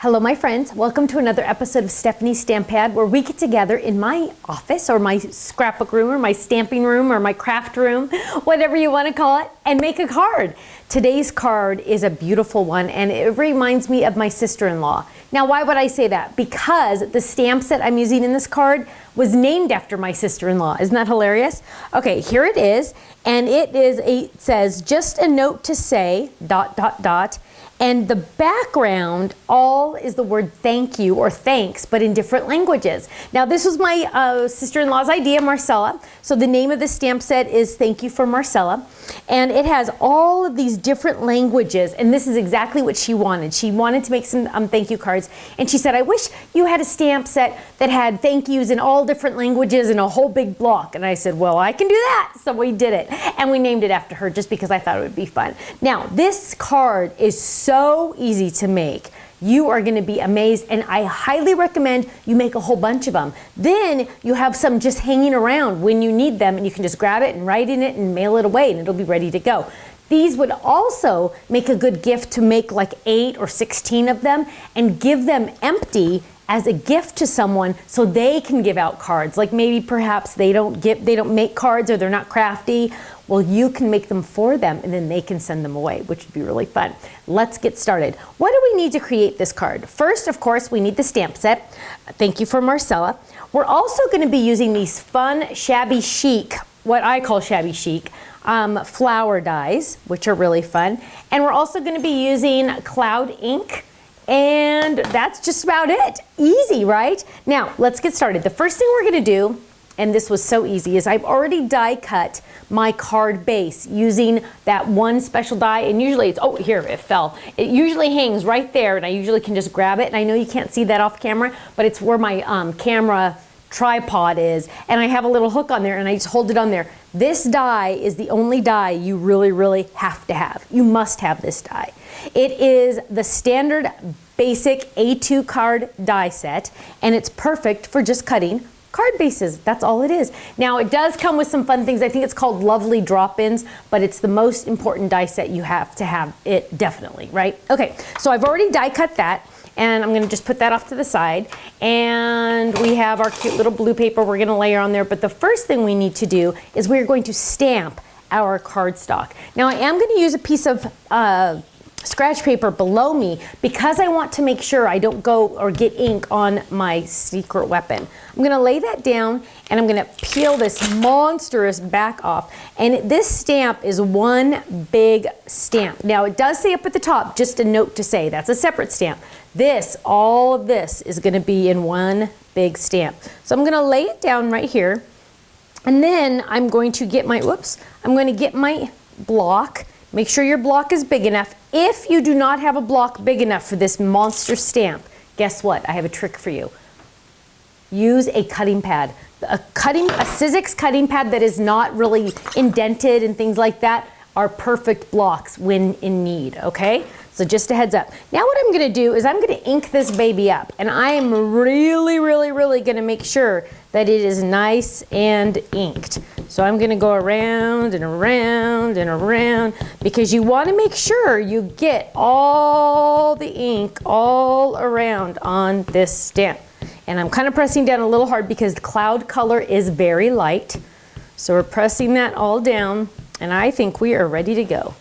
Hello my friends, welcome to another episode of Stephanie's Stamp Pad, where we get together in my office or my scrapbook room or my stamping room or my craft room, whatever you want to call it, and make a card. Today's card is a beautiful one and it reminds me of my sister-in-law. Now why would I say that? Because the stamp set I'm using in this card was named after my sister-in-law. Isn't that hilarious? Okay, here it is, and it says, just a note to say, ... And the background all is the word thank you or thanks, but in different languages. Now this was my sister-in-law's idea, Marcella. So the name of the stamp set is Thank You for Marcella. And it has all of these different languages, and this is exactly what she wanted. She wanted to make some thank you cards, and she said, I wish you had a stamp set that had thank yous in all different languages in a whole big block. And I said, well, I can do that. So we did it, and we named it after her just because I thought it would be fun. Now, this card is so easy to make. You are going to be amazed, and I highly recommend you make a whole bunch of them. Then you have some just hanging around when you need them, and you can just grab it and write in it and mail it away, and it'll be ready to go. These would also make a good gift to make like 8 or 16 of them and give them empty as a gift to someone so they can give out cards. Like maybe perhaps they don't make cards or they're not crafty. Well, you can make them for them and then they can send them away, which would be really fun. Let's get started. What do we need to create this card? First, of course, we need the stamp set. Thank you for Marcella. We're also going to be using these fun shabby chic, what I call shabby chic, flower dies, which are really fun. And we're also going to be using cloud ink. And that's just about it. Easy, right? Now, let's get started. The first thing we're going to do, and this was so easy, is I've already die cut my card base using that one special die, and usually it's, oh, here, it fell. It usually hangs right there, and I usually can just grab it, and I know you can't see that off camera, but it's where my camera tripod is, and I have a little hook on there, and I just hold it on there. This die is the only die you really have to have. You must have this die. It is the standard basic A2 card die set, and it's perfect for just cutting card bases. That's all it is. Now it does come with some fun things. I think it's called Lovely Drop-ins, but it's the most important die set you have to have it, definitely, right? Okay, so I've already die cut that, and I'm going to just put that off to the side, and we have our cute little blue paper we're going to layer on there. But the first thing we need to do is we're going to stamp our cardstock. Now I am going to use a piece of scratch paper below me because I want to make sure I don't go or get ink on my secret weapon. I'm going to lay that down, and I'm going to peel this monstrous back off, and this stamp is one big stamp. Now it does say up at the top, just a note to say, that's a separate stamp. All of this is going to be in one big stamp. So I'm going to lay it down right here, and then I'm going to get my, I'm going to get my block. Make sure your block is big enough. If you do not have a block big enough for this monster stamp, guess what? I have a trick for you. Use a cutting pad. A Sizzix cutting pad that is not really indented and things like that are perfect blocks when in need, okay? So just a heads up. Now what I'm gonna do is I'm gonna ink this baby up, and I am really gonna make sure that it is nice and inked. So I'm gonna go around and around and around, because you wanna make sure you get all the ink all around on this stamp. And I'm kind of pressing down a little hard because the cloud color is very light. So we're pressing that all down, and I think we are ready to go.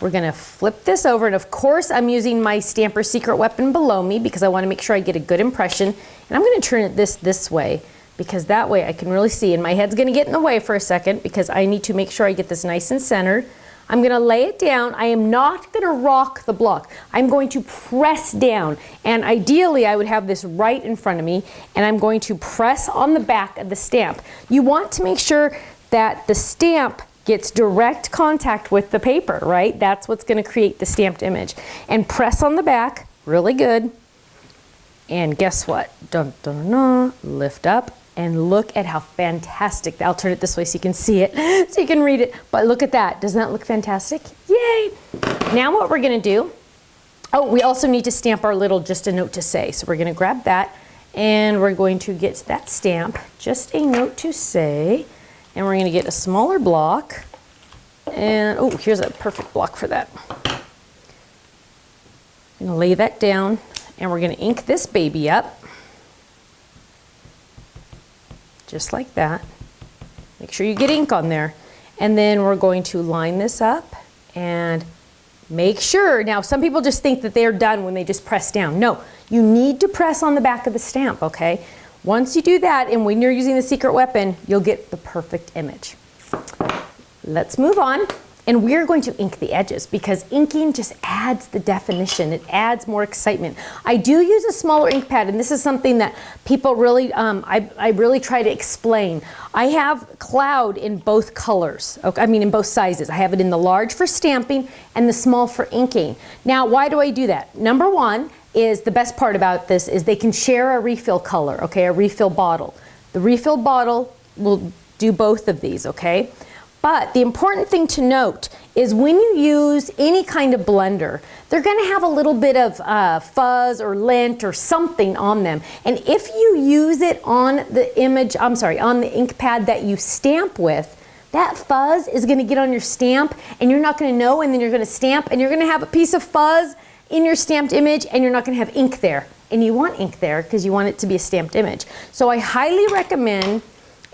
We're gonna flip this over, and of course I'm using my Stamper Secret Weapon below me because I wanna make sure I get a good impression. And I'm gonna turn it this way, because that way I can really see, and my head's gonna get in the way for a second because I need to make sure I get this nice and centered. I'm gonna lay it down. I am not gonna rock the block. I'm going to press down, and ideally I would have this right in front of me, and I'm going to press on the back of the stamp. You want to make sure that the stamp gets direct contact with the paper, right? That's what's gonna create the stamped image. And press on the back really good. And guess what? Dun, dun, dun, lift up, and look at how fantastic. I'll turn it this way so you can see it, so you can read it. But look at that. Doesn't that look fantastic? Yay! Now what we're gonna do, oh, we also need to stamp our little just a note to say. So we're gonna grab that, and we're going to get that stamp, just a note to say, and we're gonna get a smaller block. And, oh, here's a perfect block for that. I'm gonna lay that down, And we're going to ink this baby up. Just like that. Make sure you get ink on there. And then we're going to line this up and make sure. Now, some people just think that they're done when they just press down. No, you need to press on the back of the stamp, okay? Once you do that, and when you're using the secret weapon, you'll get the perfect image. Let's move on. And we're going to ink the edges because inking just adds the definition. It adds more excitement. I do use a smaller ink pad, and this is something that people really, I really try to explain. I have cloud in both colors, okay? I mean in both sizes. I have it in the large for stamping and the small for inking. Now, why do I do that? Number one is, the best part about this is they can share a refill color, okay, a refill bottle. The refill bottle will do both of these, okay? But the important thing to note is when you use any kind of blender, they're going to have a little bit of fuzz or lint or something on them. And if you use it on the image, on the ink pad that you stamp with, that fuzz is going to get on your stamp and you're not going to know, and then you're going to stamp and you're going to have a piece of fuzz in your stamped image and you're not going to have ink there. And you want ink there because you want it to be a stamped image. So I highly recommend,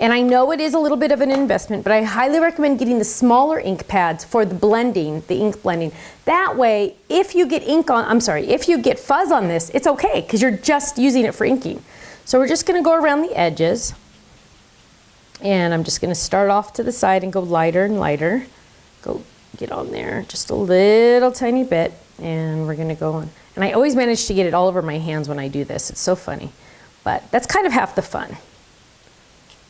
and I know it is a little bit of an investment, but I highly recommend getting the smaller ink pads for the blending, the ink blending. That way, if you get if you get fuzz on this, it's okay because you're just using it for inking. So we're just going to go around the edges, and I'm just going to start off to the side and go lighter and lighter. Go get on there just a little tiny bit, and we're going to go on. And I always manage to get it all over my hands when I do this. It's so funny, but that's kind of half the fun.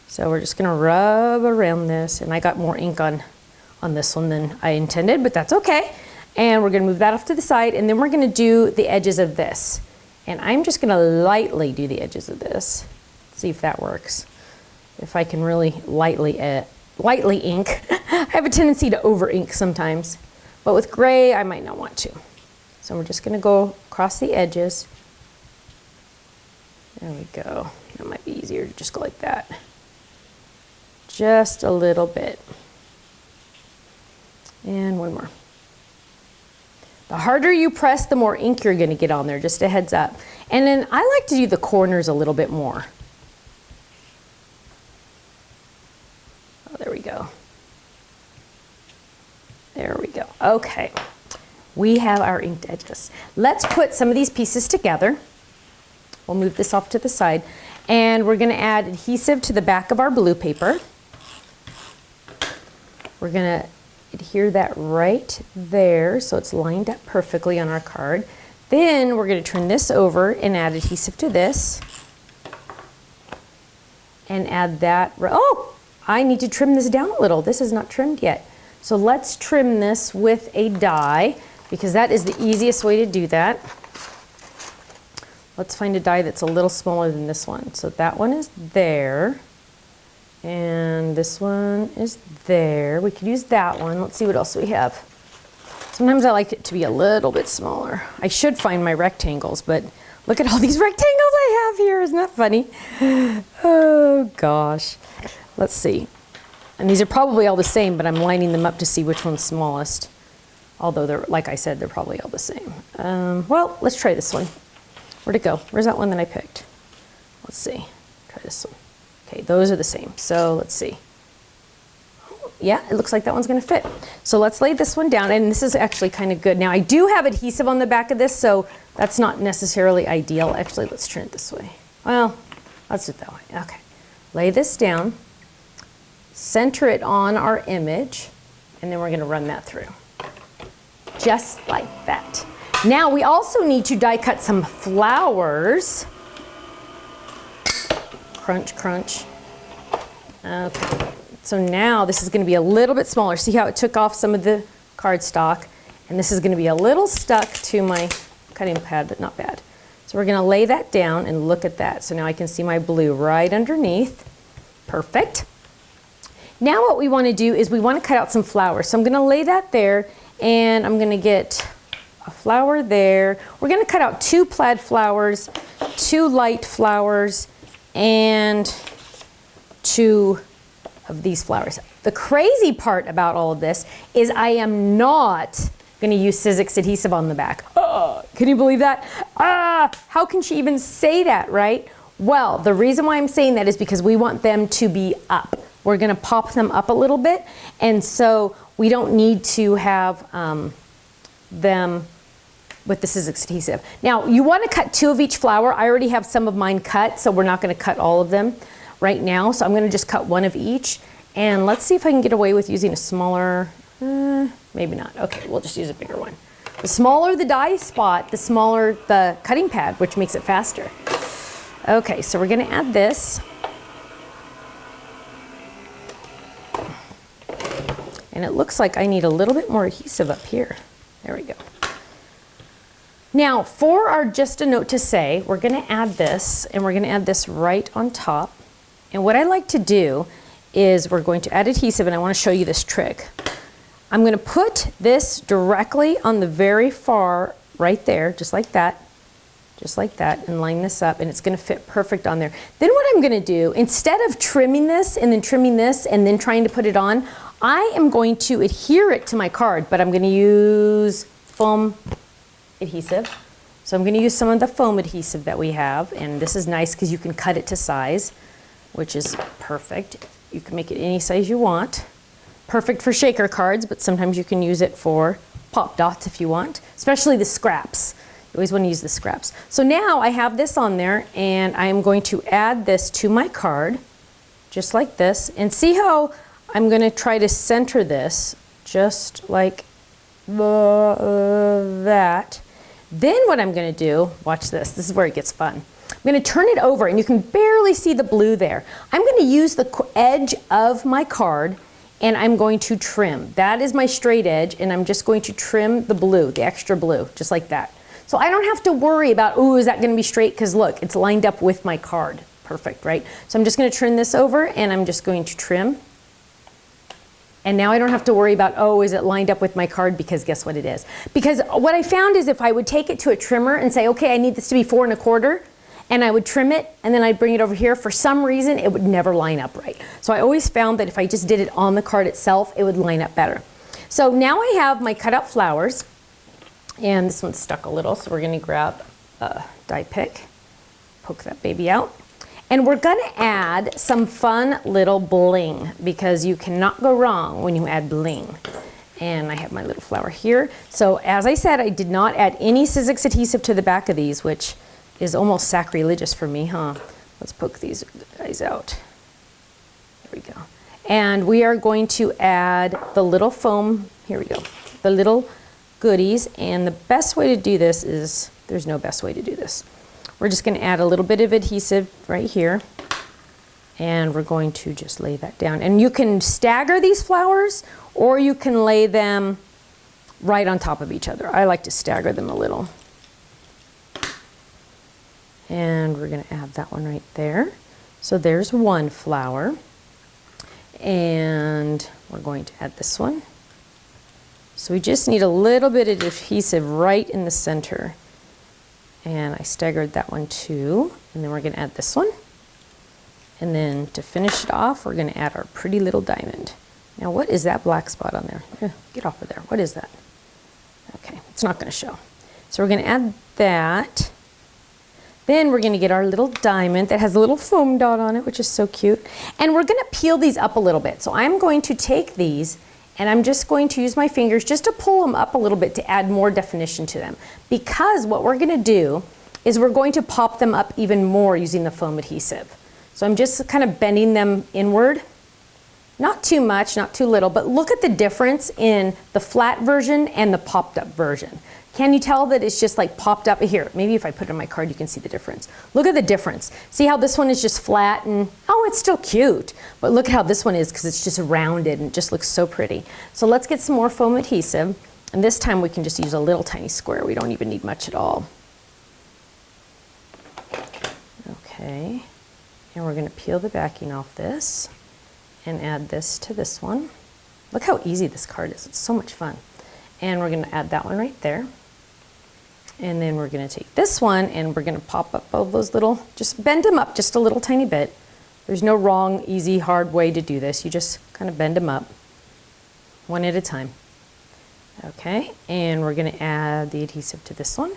So we're just going to rub around this, and I got more ink on this one than I intended, but that's okay. And we're going to move that off to the side, and then we're going to do the edges of this. And I'm just going to lightly do the edges of this. See if that works. If I can really lightly ink. I have a tendency to over ink sometimes, but with gray I might not want to. So we're just going to go across the edges. There we go. That might be easier to just go like that. Just a little bit. And one more. The harder you press, the more ink you're going to get on there, just a heads up. And then I like to do the corners a little bit more. Oh, there we go. There we go. Okay. We have our inked edges. Let's put some of these pieces together. We'll move this off to the side. And we're going to add adhesive to the back of our blue paper. We're going to adhere that right there so it's lined up perfectly on our card. Then we're going to turn this over and add adhesive to this. And add that. Oh, I need to trim this down a little. This is not trimmed yet. So let's trim this with a die because that is the easiest way to do that. Let's find a die that's a little smaller than this one. So that one is there. And this one is there. We could use that one. Let's see what else we have. Sometimes I like it to be a little bit smaller. I should find my rectangles, but look at all these rectangles I have here. Isn't that funny? Oh gosh. Let's see. And these are probably all the same, but I'm lining them up to see which one's smallest. Although, they're, like I said, they're probably all the same. Well, let's try this one. Where'd it go? Where's that one that I picked? Let's see. Try this one. Okay, those are the same. So let's see. Yeah, it looks like that one's going to fit. So let's lay this one down, and this is actually kind of good. Now, I do have adhesive on the back of this, so that's not necessarily ideal. Actually, let's turn it this way. Well, let's do it that way. Okay. Lay this down, center it on our image, and then we're going to run that through. Just like that. Now, we also need to die cut some flowers. Crunch, crunch. Okay. So now this is going to be a little bit smaller. See how it took off some of the cardstock? And this is going to be a little stuck to my cutting pad, but not bad. So we're going to lay that down and look at that. So now I can see my blue right underneath. Perfect. Now what we want to do is we want to cut out some flowers. So I'm going to lay that there, and I'm going to get a flower there. We're going to cut out 2 plaid flowers, 2 light flowers, and 2 of these flowers. The crazy part about all of this is I am not going to use Sizzix adhesive on the back. Can you believe that? How can she even say that, right? Well, the reason why I'm saying that is because we want them to be up. We're gonna pop them up a little bit, and so we don't need to have them with the Sizzix adhesive. Now, you wanna cut 2 of each flower. I already have some of mine cut, so we're not gonna cut all of them right now, so I'm gonna just cut 1 of each, and let's see if I can get away with using a smaller, maybe not. Okay, we'll just use a bigger one. The smaller the die spot, the smaller the cutting pad, which makes it faster. Okay, so we're gonna add this. And it looks like I need a little bit more adhesive up here. There we go. Now, for our just a note to say, we're gonna add this, and we're gonna add this right on top. And what I like to do is we're going to add adhesive, and I wanna show you this trick. I'm gonna put this directly on the very far right there, just like that, and line this up, and it's gonna fit perfect on there. Then what I'm gonna do, instead of trimming this and then trimming this and then trying to put it on, I am going to adhere it to my card, but I'm gonna use foam adhesive. So I'm gonna use some of the foam adhesive that we have, and this is nice because you can cut it to size, which is perfect. You can make it any size you want. Perfect for shaker cards, but sometimes you can use it for pop dots if you want, especially the scraps. You always want to use the scraps. So now I have this on there, and I am going to add this to my card, just like this, and see how I'm going to try to center this, just like that. Then what I'm going to do, watch this, this is where it gets fun. I'm going to turn it over, and you can barely see the blue there. I'm going to use the edge of my card, and I'm going to trim. That is my straight edge, and I'm just going to trim the blue, the extra blue, just like that. So I don't have to worry about, ooh, is that gonna be straight? Because look, it's lined up with my card. Perfect, right? So I'm just gonna turn this over, and I'm just going to trim. And now I don't have to worry about, oh, is it lined up with my card? Because guess what it is? Because what I found is if I would take it to a trimmer and say, okay, I need this to be 4 1/4, and I would trim it, and then I'd bring it over here, for some reason, it would never line up right. So I always found that if I just did it on the card itself, it would line up better. So now I have my cut out flowers, and this one's stuck a little, so we're gonna grab a die pick, poke that baby out. And we're gonna add some fun little bling, because you cannot go wrong when you add bling. And I have my little flower here. So as I said, I did not add any Sizzix adhesive to the back of these, which is almost sacrilegious for me, huh? Let's poke these guys out. There we go. And we are going to add the little foam, here we go, the little goodies, and the best way to do this is, there's no best way to do this. We're just gonna add a little bit of adhesive right here, and we're going to just lay that down. And you can stagger these flowers, or you can lay them right on top of each other. I like to stagger them a little. And we're gonna add that one right there. So there's one flower. And we're going to add this one. So we just need a little bit of adhesive right in the center. And I staggered that one too. And then we're gonna add this one. And then to finish it off, we're gonna add our pretty little diamond. Now what is that black spot on there? Get off of there, what is that? Okay, it's not gonna show. So we're gonna add that. Then we're gonna get our little diamond that has a little foam dot on it, which is so cute. And we're gonna peel these up a little bit. So I'm going to take these, and I'm just going to use my fingers just to pull them up a little bit to add more definition to them. Because what we're gonna do is we're going to pop them up even more using the foam adhesive. So I'm just kind of bending them inward. Not too much, not too little, but look at the difference in the flat version and the popped up version. Can you tell that it's just like popped up here? Maybe if I put it on my card, you can see the difference. Look at the difference. See how this one is just flat and, oh, it's still cute. But look at how this one is, because it's just rounded and it just looks so pretty. So let's get some more foam adhesive. And this time we can just use a little tiny square. We don't even need much at all. Okay. And we're gonna peel the backing off this and add this to this one. Look how easy this card is. It's so much fun. And we're gonna add that one right there. And then we're gonna take this one and we're gonna pop up all those little, just bend them up just a little tiny bit. There's no wrong, easy, hard way to do this. You just kind of bend them up one at a time. Okay, and we're gonna add the adhesive to this one.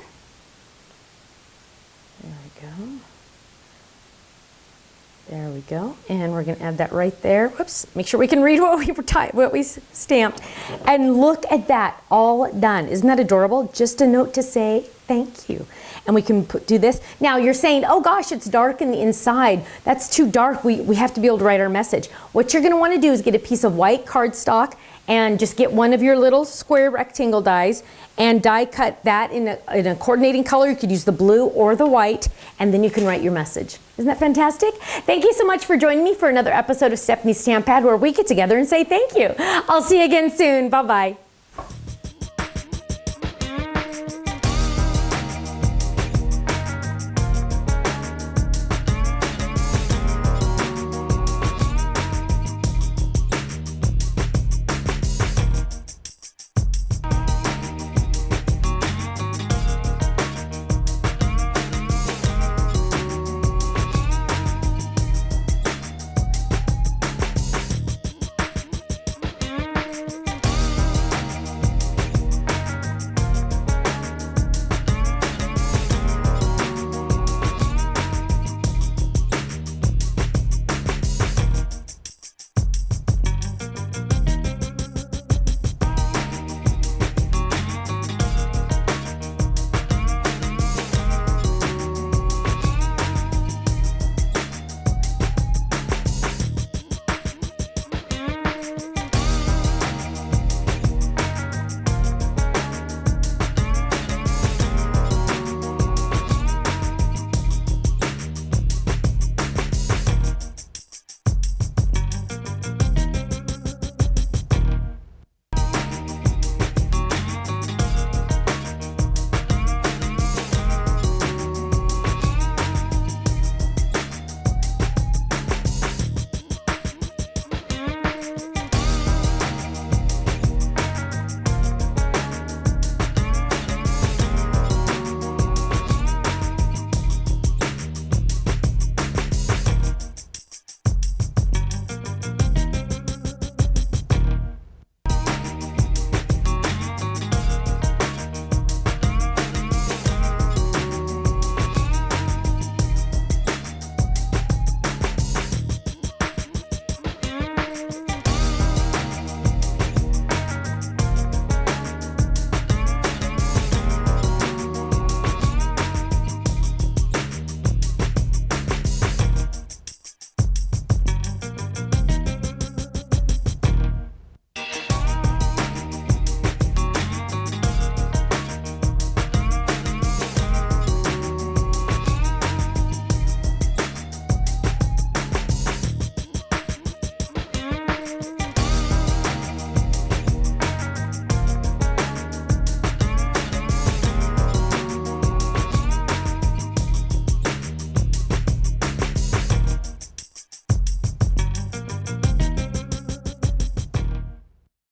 we go. There we go. And we're going to add that right there. Whoops. Make sure we can read what we stamped. And look at that, all done. Isn't that adorable? Just a note to say thank you. And we can do this. Now you're saying, oh gosh, it's dark in the inside. That's too dark. We have to be able to write our message. What you're going to want to do is get a piece of white cardstock and just get one of your little square rectangle dies and die cut that in a coordinating color. You could use the blue or the white, and then you can write your message. Isn't that fantastic? Thank you so much for joining me for another episode of Stephanie's Stamp Pad, where we get together and say thank you. I'll see you again soon. Bye-bye.